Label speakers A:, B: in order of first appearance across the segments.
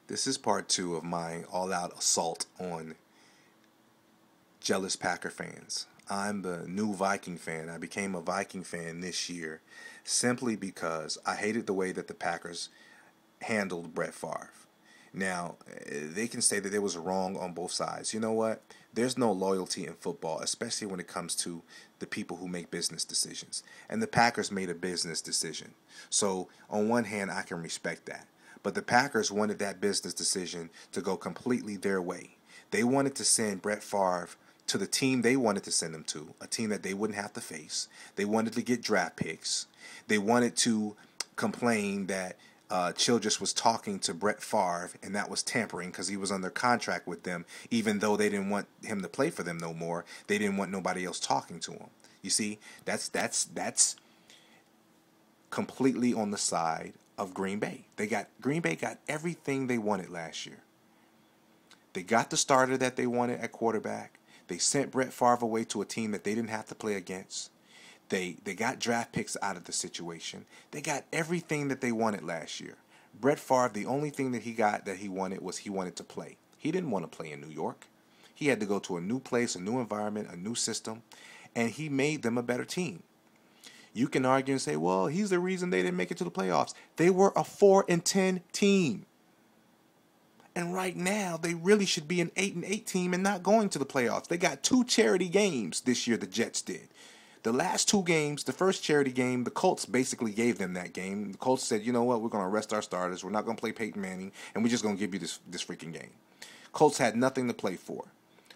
A: This is part two of my all-out assault on jealous Packer fans. I'm the new Viking fan. I became a Viking fan this year simply because I hated the way that the Packers handled Brett Favre. Now, they can say that it was wrong on both sides. You know what? There's no loyalty in football, especially when it comes to the people who make business decisions. And the Packers made a business decision. So, on one hand, I can respect that. But the Packers wanted that business decision to go completely their way. They wanted to send Brett Favre to the team they wanted to send him to, a team that they wouldn't have to face. They wanted to get draft picks. They wanted to complain that Childress was talking to Brett Favre, and that was tampering because he was under contract with them, even though they didn't want him to play for them no more. They didn't want nobody else talking to him. You see, that's completely on the side of Green Bay. Green Bay got everything they wanted last year. They got the starter that they wanted at quarterback. They sent Brett Favre away to a team that they didn't have to play against. They got draft picks out of the situation. They got everything that they wanted last year. Brett Favre, the only thing that he got that he wanted was he wanted to play. He didn't want to play in New York. He had to go to a new place, a new environment, a new system, and he made them a better team. You can argue and say, well, he's the reason they didn't make it to the playoffs. They were a 4-10 team. And right now, they really should be an 8-8 team and not going to the playoffs. They got 2 charity games this year, the Jets did. The last 2 games, the first charity game, the Colts basically gave them that game. The Colts said, you know what, we're going to rest our starters. We're not going to play Peyton Manning, and we're just going to give you this freaking game. Colts had nothing to play for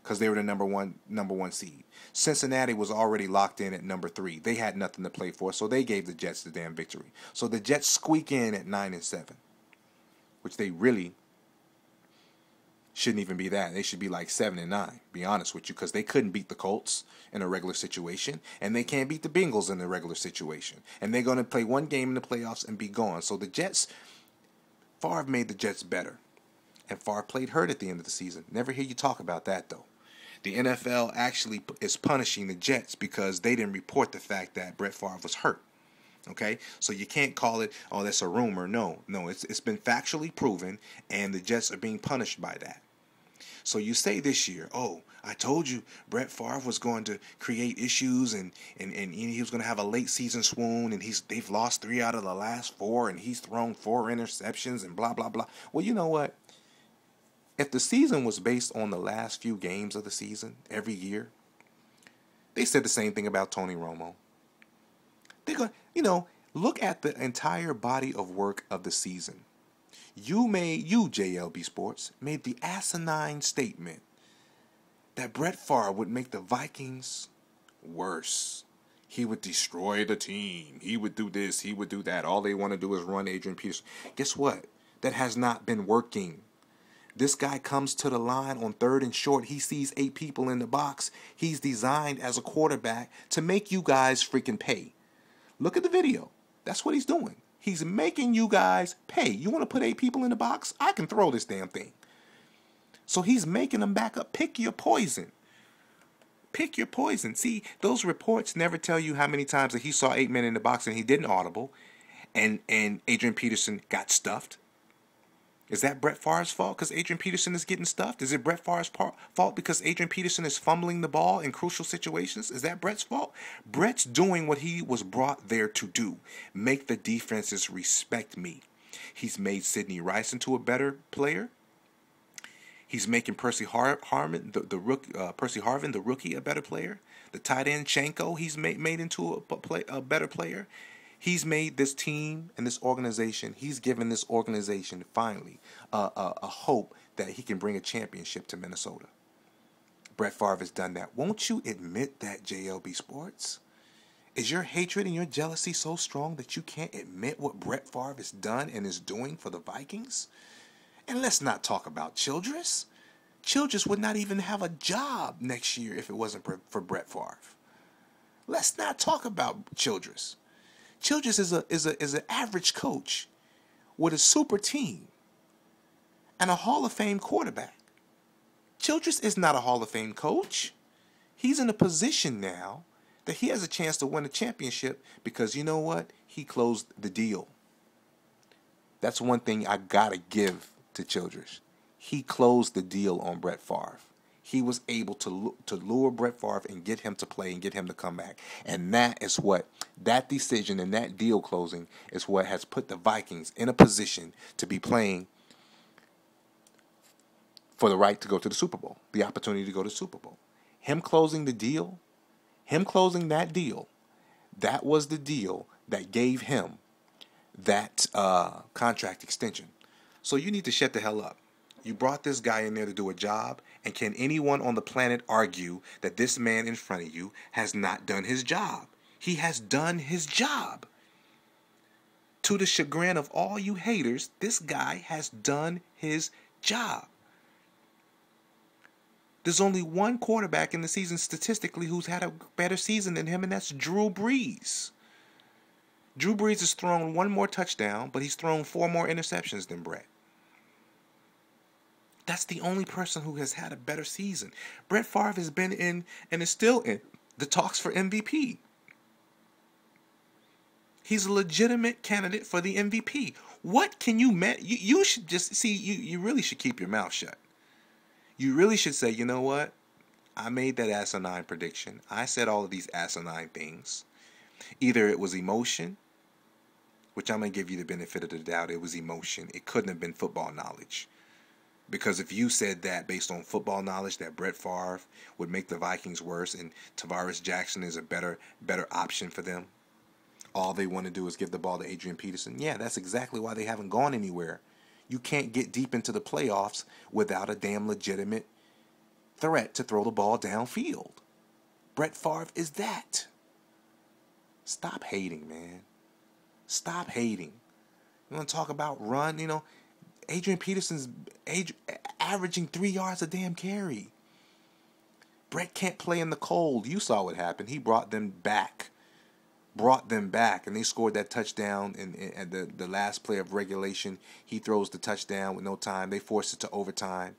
A: because they were the number one seed. Cincinnati was already locked in at number 3. They had nothing to play for, so they gave the Jets the damn victory. So the Jets squeak in at 9-7, which they really shouldn't even be that. They should be like 7-9, be honest with you, because they couldn't beat the Colts in a regular situation, and they can't beat the Bengals in a regular situation. And they're going to play one game in the playoffs and be gone. So the Jets, Favre made the Jets better. And Favre played hurt at the end of the season. Never hear you talk about that, though. The NFL actually is punishing the Jets because they didn't report the fact that Brett Favre was hurt. Okay, so you can't call it, oh, that's a rumor. No, it's been factually proven, and the Jets are being punished by that. So you say this year, oh, I told you Brett Favre was going to create issues and he was going to have a late season swoon, and they've lost 3 out of the last 4, and he's thrown 4 interceptions and blah, blah, blah. Well, you know what? If the season was based on the last few games of the season every year, they said the same thing about Tony Romo. They're going to, look at the entire body of work of the season. You, JLB Sports, made the asinine statement that Brett Favre would make the Vikings worse. He would destroy the team. He would do this. He would do that. All they want to do is run Adrian Peterson. Guess what? That has not been working. This guy comes to the line on 3rd and short. He sees 8 people in the box. He's designed as a quarterback to make you guys freaking pay. Look at the video. That's what he's doing. He's making you guys pay. You want to put 8 people in the box? I can throw this damn thing. So he's making them back up. Pick your poison. Pick your poison. See, those reports never tell you how many times that he saw 8 men in the box and he didn't audible, and Adrian Peterson got stuffed. Is that Brett Favre's fault because Adrian Peterson is getting stuffed? Is it Brett Favre's fault because Adrian Peterson is fumbling the ball in crucial situations? Is that Brett's fault? Brett's doing what he was brought there to do. Make the defenses respect me. He's made Sidney Rice into a better player. He's making Percy Harvin, the rookie, a better player. The tight end Chanko, he's made into a better player. He's made this team and this organization, he's given this organization finally a hope that he can bring a championship to Minnesota. Brett Favre has done that. Won't you admit that, JLB Sports? Is your hatred and your jealousy so strong that you can't admit what Brett Favre has done and is doing for the Vikings? And let's not talk about Childress. Childress would not even have a job next year if it wasn't for Brett Favre. Let's not talk about Childress. Childress is an average coach with a super team and a Hall of Fame quarterback. Childress is not a Hall of Fame coach. He's in a position now that he has a chance to win a championship because you know what? He closed the deal. That's one thing I gotta give to Childress. He closed the deal on Brett Favre. He was able to lure Brett Favre and get him to play and get him to come back. And that decision and that deal closing is what has put the Vikings in a position to be playing for the right to go to the Super Bowl, the opportunity to go to the Super Bowl. Him closing that deal, that was the deal that gave him that contract extension. So you need to shut the hell up. You brought this guy in there to do a job, and can anyone on the planet argue that this man in front of you has not done his job? He has done his job. To the chagrin of all you haters, this guy has done his job. There's only one quarterback in the season statistically who's had a better season than him, and that's Drew Brees. Drew Brees has thrown one more touchdown, but he's thrown 4 more interceptions than Brett. That's the only person who has had a better season. Brett Favre has been in, and is still in, the talks for MVP. He's a legitimate candidate for the MVP. What can you... You should just... See, you really should keep your mouth shut. You really should say, you know what? I made that asinine prediction. I said all of these asinine things. Either it was emotion, which I'm going to give you the benefit of the doubt. It was emotion. It couldn't have been football knowledge. Because if you said that based on football knowledge, that Brett Favre would make the Vikings worse and Tavares Jackson is a better option for them, all they want to do is give the ball to Adrian Peterson. Yeah, that's exactly why they haven't gone anywhere. You can't get deep into the playoffs without a damn legitimate threat to throw the ball downfield. Brett Favre is that. Stop hating, man. Stop hating. You want to talk about run? Adrian Peterson's averaging 3 yards a damn carry. Brett can't play in the cold. You saw what happened. He brought them back, and they scored that touchdown in the last play of regulation. He throws the touchdown with no time. They force it to overtime.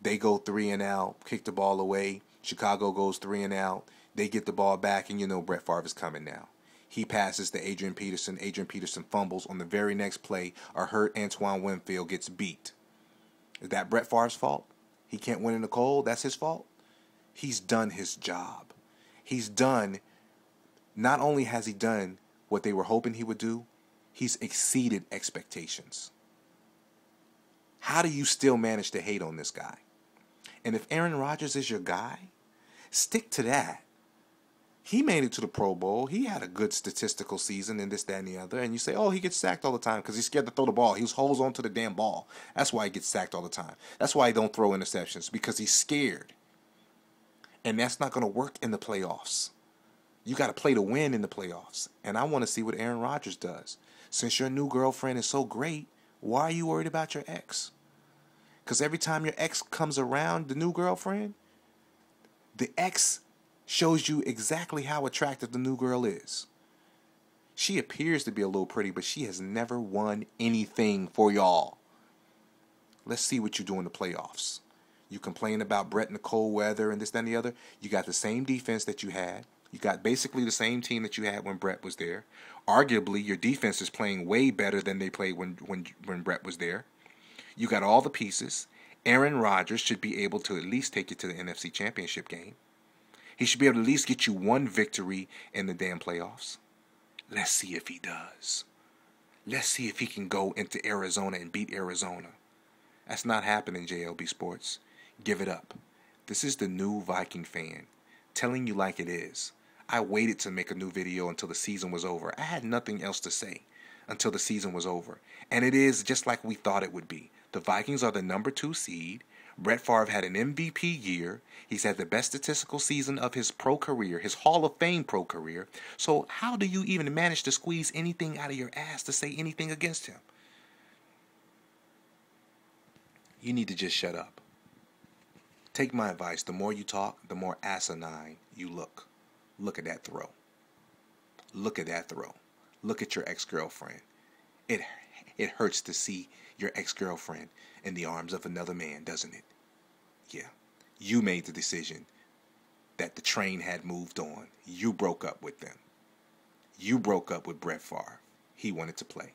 A: They go 3 and out, kick the ball away. Chicago goes 3 and out. They get the ball back, and Brett Favre is coming now. He passes to Adrian Peterson. Adrian Peterson fumbles. On the very next play, a hurt Antoine Winfield gets beat. Is that Brett Favre's fault? He can't win in the cold? That's his fault? He's done his job. Not only has he done what they were hoping he would do, he's exceeded expectations. How do you still manage to hate on this guy? And if Aaron Rodgers is your guy, stick to that. He made it to the Pro Bowl. He had a good statistical season and this, that, and the other. And you say, oh, he gets sacked all the time because he's scared to throw the ball. He holds on to the damn ball. That's why he gets sacked all the time. That's why he don't throw interceptions, because he's scared. And that's not going to work in the playoffs. You got to play to win in the playoffs. And I want to see what Aaron Rodgers does. Since your new girlfriend is so great, why are you worried about your ex? Because every time your ex comes around, the new girlfriend, the ex shows you exactly how attractive the new girl is. She appears to be a little pretty, but she has never won anything for y'all. Let's see what you do in the playoffs. You complain about Brett in the cold weather and this, that, and the other. You got the same defense that you had. You got basically the same team that you had when Brett was there. Arguably, your defense is playing way better than they played when Brett was there. You got all the pieces. Aaron Rodgers should be able to at least take you to the NFC Championship game. He should be able to at least get you one victory in the damn playoffs. Let's see if he does. Let's see if he can go into Arizona and beat Arizona. That's not happening, JLB Sports. Give it up. This is the new Viking fan, telling you like it is. I waited to make a new video until the season was over. I had nothing else to say until the season was over. And it is just like we thought it would be. The Vikings are the number 2 seed. Brett Favre had an MVP year. He's had the best statistical season of his pro career, his Hall of Fame pro career. So how do you even manage to squeeze anything out of your ass to say anything against him? You need to just shut up. Take my advice. The more you talk, the more asinine you look. Look at that throw. Look at that throw. Look at your ex-girlfriend. It hurts to see your ex-girlfriend in the arms of another man, doesn't it? Yeah. You made the decision that the train had moved on. You broke up with them. You broke up with Brett Favre. He wanted to play.